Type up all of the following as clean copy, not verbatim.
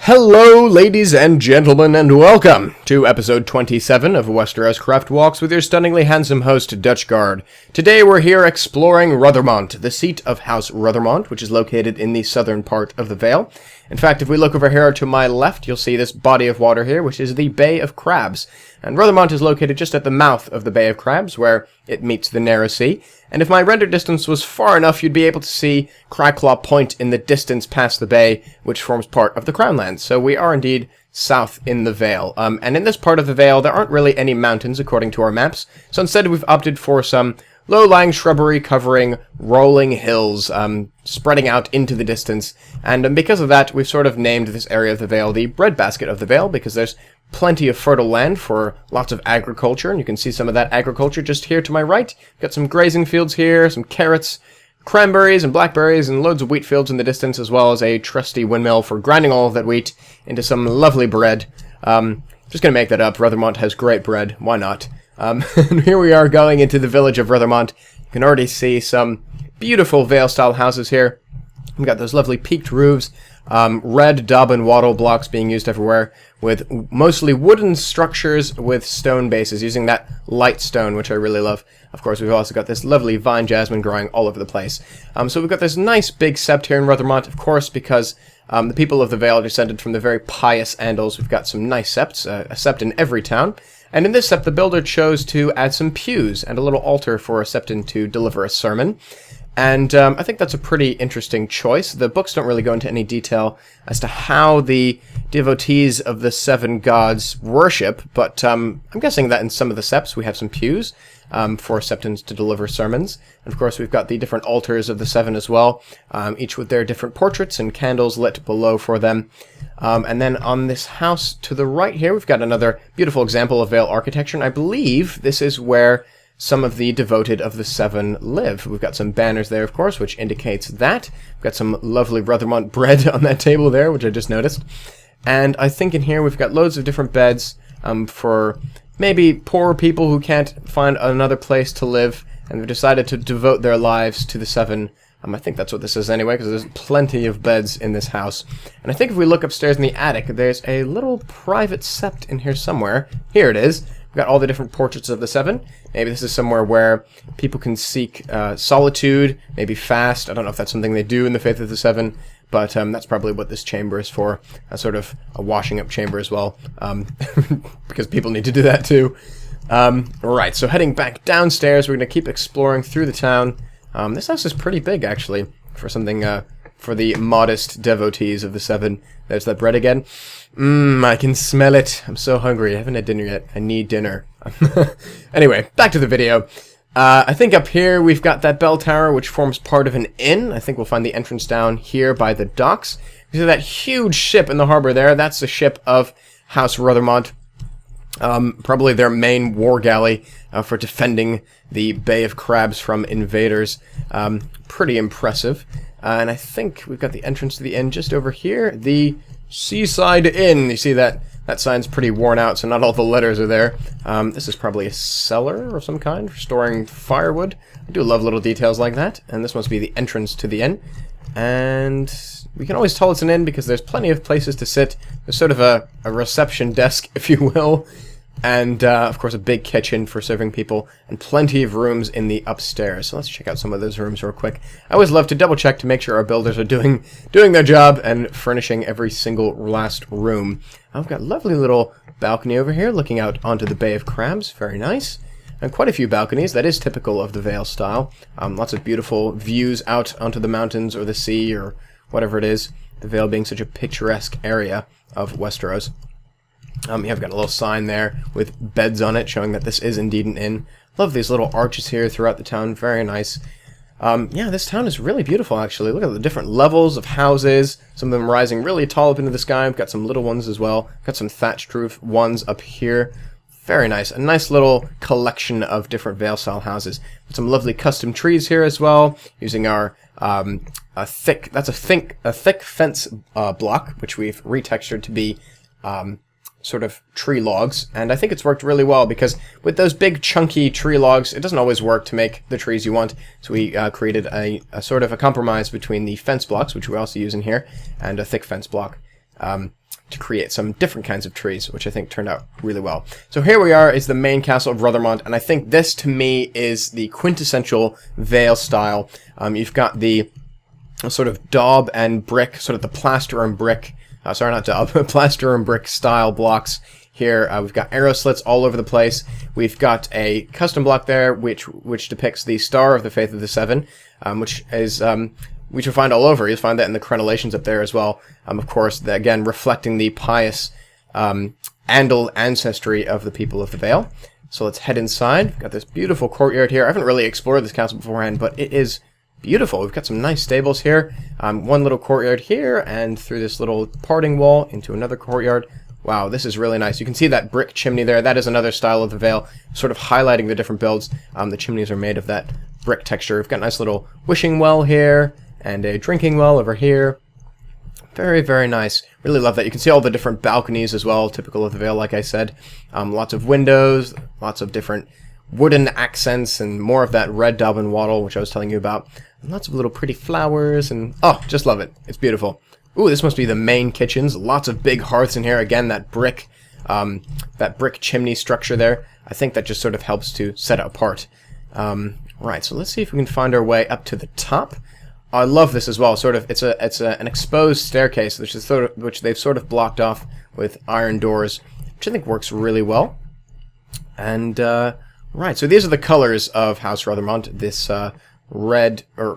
Hello, ladies and gentlemen, and welcome to episode 27 of WesterosCraft Walks with your stunningly handsome host, Dutchguard. Today we're here exploring Ruthermont, the seat of House Ruthermont, which is located in the southern part of the Vale. In fact, if we look over here to my left, you'll see this body of water here, which is the Bay of Crabs. And Ruthermont is located just at the mouth of the Bay of Crabs, where it meets the narrow sea. And if my render distance was far enough, you'd be able to see Cragclaw Point in the distance past the bay, which forms part of the Crownlands. So we are indeed south in the Vale. And in this part of the Vale, there aren't really any mountains according to our maps. So instead we've opted for some low-lying shrubbery covering rolling hills, spreading out into the distance. And because of that, we've sort of named this area of the Vale the breadbasket of the Vale, because there's plenty of fertile land for lots of agriculture, and you can see some of that agriculture just here to my right. Got some grazing fields here, some carrots, cranberries and blackberries, and loads of wheat fields in the distance, as well as a trusty windmill for grinding all of that wheat into some lovely bread. Just gonna make that up. Ruthermont has great bread. Why not? And here we are going into the village of Ruthermont. You can already see some beautiful Vale-style houses here. We've got those lovely peaked roofs, red daub and wattle blocks being used everywhere, with mostly wooden structures with stone bases, using that light stone, which I really love. Of course, we've also got this lovely vine jasmine growing all over the place. So we've got this nice big sept here in Ruthermont, of course, because the people of the Vale are descended from the very pious Andals. We've got some nice septs, a sept in every town. And in this sept, the builder chose to add some pews and a little altar for a septon to deliver a sermon. And I think that's a pretty interesting choice. The books don't really go into any detail as to how the devotees of the seven gods worship, but I'm guessing that in some of the septs we have some pews for septons to deliver sermons. And of course we've got the different altars of the seven as well, each with their different portraits and candles lit below for them. And then on this house to the right here, we've got another beautiful example of Vale architecture, and I believe this is where some of the devoted of the seven live. We've got some banners there, of course, which indicates that. We've got some lovely Ruthermont bread on that table there, which I just noticed. And I think in here we've got loads of different beds for maybe poor people who can't find another place to live, and they've decided to devote their lives to the seven. I think that's what this is anyway, because there's plenty of beds in this house. And I think if we look upstairs in the attic, there's a little private sept in here somewhere. Here it is. We've got all the different portraits of the seven. Maybe this is somewhere where people can seek solitude, maybe fast. I don't know if that's something they do in the Faith of the Seven, but that's probably what this chamber is for. A sort of a washing up chamber as well, because people need to do that too. Right, so heading back downstairs, we're going to keep exploring through the town. This house is pretty big, actually, for something, for the modest devotees of the seven. There's that bread again. I can smell it. I'm so hungry. I haven't had dinner yet. I need dinner. Anyway, back to the video. I think up here we've got that bell tower, which forms part of an inn. I think we'll find the entrance down here by the docks. You see that huge ship in the harbor there? That's the ship of House Ruthermont. Probably their main war galley for defending the Bay of Crabs from invaders. Pretty impressive. And I think we've got the entrance to the inn just over here. The Seaside Inn. You see that sign's pretty worn out, so not all the letters are there. This is probably a cellar of some kind for storing firewood. I do love little details like that. And this must be the entrance to the inn. And we can always tell it's an inn because there's plenty of places to sit. There's sort of a reception desk, if you will. And, of course, a big kitchen for serving people, and plenty of rooms in the upstairs. So let's check out some of those rooms real quick. I always love to double check to make sure our builders are doing their job and furnishing every single last room. I've got a lovely little balcony over here looking out onto the Bay of Crabs. Very nice. And quite a few balconies. That is typical of the Vale style. Lots of beautiful views out onto the mountains or the sea or whatever it is. The Vale being such a picturesque area of Westeros. I've got a little sign there with beds on it showing that this is indeed an inn. Love these little arches here throughout the town. Very nice. Yeah, this town is really beautiful, actually. Look at the different levels of houses. Some of them rising really tall up into the sky. We've got some little ones as well. Got some thatched roof ones up here. Very nice. A nice little collection of different Vale-style houses. Got some lovely custom trees here as well, using our a thick fence block, which we've retextured to be sort of tree logs, and I think it's worked really well because with those big chunky tree logs, it doesn't always work to make the trees you want, so we created a sort of a compromise between the fence blocks, which we also use in here, and a thick fence block. to create some different kinds of trees, which I think turned out really well. So here we are is the main castle of Ruthermont, and I think this to me is the quintessential Vale style. You've got the sort of daub and brick, sort of the plaster and brick, sorry, not daub, plaster and brick style blocks here. We've got arrow slits all over the place. We've got a custom block there, which depicts the Star of the Faith of the Seven, which is which you'll find all over. You'll find that in the crenellations up there as well. Of course, again, reflecting the pious Andal ancestry of the people of the Vale. So let's head inside. We've got this beautiful courtyard here. I haven't really explored this castle beforehand, but it is beautiful. We've got some nice stables here. One little courtyard here, and through this little parting wall into another courtyard. Wow, this is really nice. You can see that brick chimney there. That is another style of the Vale, sort of highlighting the different builds. The chimneys are made of that brick texture. We've got a nice little wishing well here, and a drinking well over here. Very, very nice. Really love that. You can see all the different balconies as well, typical of the Vale, like I said. Lots of windows, lots of different wooden accents, and more of that red daub and wattle, which I was telling you about. And lots of little pretty flowers, and oh, just love it. It's beautiful. Ooh, this must be the main kitchens. Lots of big hearths in here. Again, that brick chimney structure there. I think that just sort of helps to set it apart. Right, so let's see if we can find our way up to the top. I love this as well. Sort of, it's an exposed staircase, which they've sort of blocked off with iron doors, which I think works really well. And right, so these are the colors of House Ruthermont. This red, I'm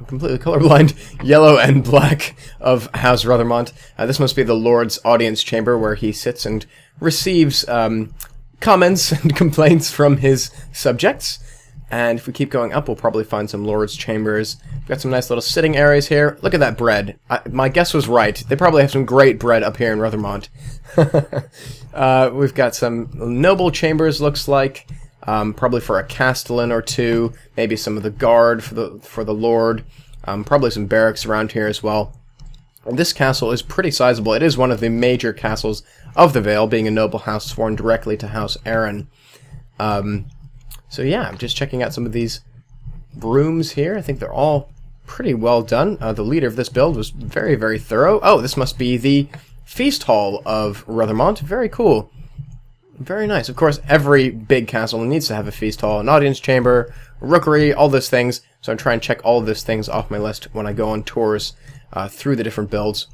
completely colorblind, yellow and black of House Ruthermont. This must be the Lord's audience chamber, where he sits and receives comments and complaints from his subjects. And if we keep going up, we'll probably find some Lord's chambers. We've got some nice little sitting areas here. Look at that bread. My guess was right. They probably have some great bread up here in Ruthermont. We've got some noble chambers, looks like. Probably for a castellan or two. Maybe some of the guard for the Lord. Probably some barracks around here as well. This castle is pretty sizable. It is one of the major castles of the Vale, being a noble house sworn directly to House Arryn. So yeah, I'm just checking out some of these rooms here. I think they're all pretty well done. The leader of this build was very, very thorough. Oh, this must be the feast hall of Ruthermont. Very cool. Very nice. Of course, every big castle needs to have a feast hall, an audience chamber, a rookery, all those things. So I'm trying to check all of those things off my list when I go on tours through the different builds.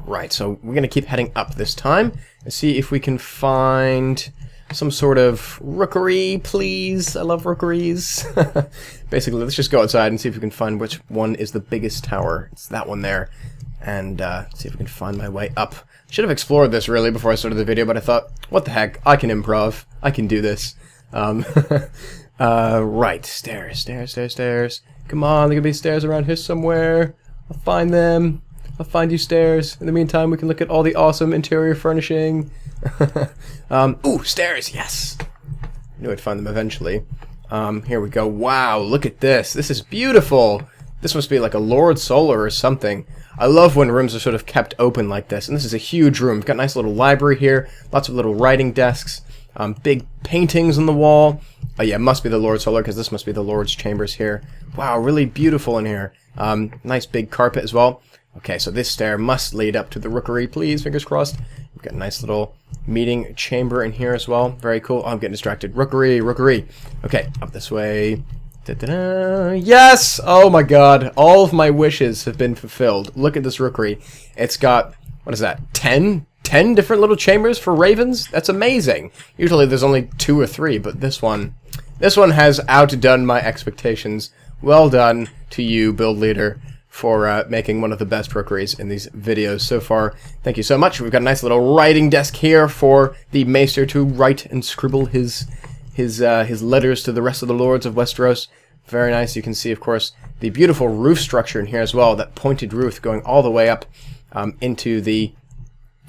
Right, so we're going to keep heading up this time and see if we can find some sort of rookery, please. I love rookeries. Basically, let's just go outside and see if we can find which one is the biggest tower. It's that one there. And see if we can find my way up. Should have explored this really before I started the video, but I thought, what the heck, I can improv. I can do this. Right, stairs. Come on, there could be stairs around here somewhere. I'll find them. I'll find you stairs. In the meantime, we can look at all the awesome interior furnishing. Ooh, stairs, yes! I knew I'd find them eventually. Here we go. Wow, look at this. This is beautiful. This must be like a Lord Solar or something. I love when rooms are sort of kept open like this. And this is a huge room. We've got a nice little library here. Lots of little writing desks. Big paintings on the wall. Oh yeah, it must be the Lord Solar, because this must be the Lord's chambers here. Wow, really beautiful in here. Nice big carpet as well. Okay, so this stair must lead up to the rookery, please. Fingers crossed. We've got a nice little meeting chamber in here as well. Very cool. Oh, I'm getting distracted. Rookery. Okay, up this way. Da-da-da. Yes! Oh my god. All of my wishes have been fulfilled. Look at this rookery. It's got, what is that, 10 different little chambers for ravens? That's amazing. Usually there's only 2 or 3, but this one has outdone my expectations. Well done to you, build leader, for making one of the best rookeries in these videos so far. Thank you so much. We've got a nice little writing desk here for the maester to write and scribble his letters to the rest of the lords of Westeros. Very nice. You can see, of course, the beautiful roof structure in here as well. That pointed roof going all the way up into the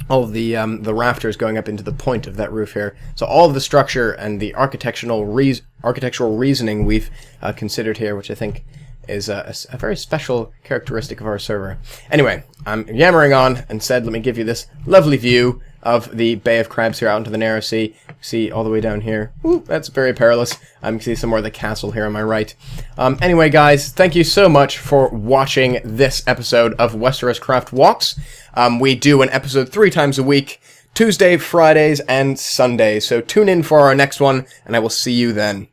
rafters going up into the point of that roof here. So all of the structure and the architectural reasoning we've considered here, which I think is a very special characteristic of our server. Anyway, I'm yammering on and said, let me give you this lovely view of the Bay of Crabs here out into the narrow sea. See all the way down here. Ooh, that's very perilous. I can see some more of the castle here on my right. Anyway, guys, thank you so much for watching this episode of WesteroScraft Walks. We do an episode 3 times a week, Tuesday, Fridays, and Sundays. So tune in for our next one, and I will see you then.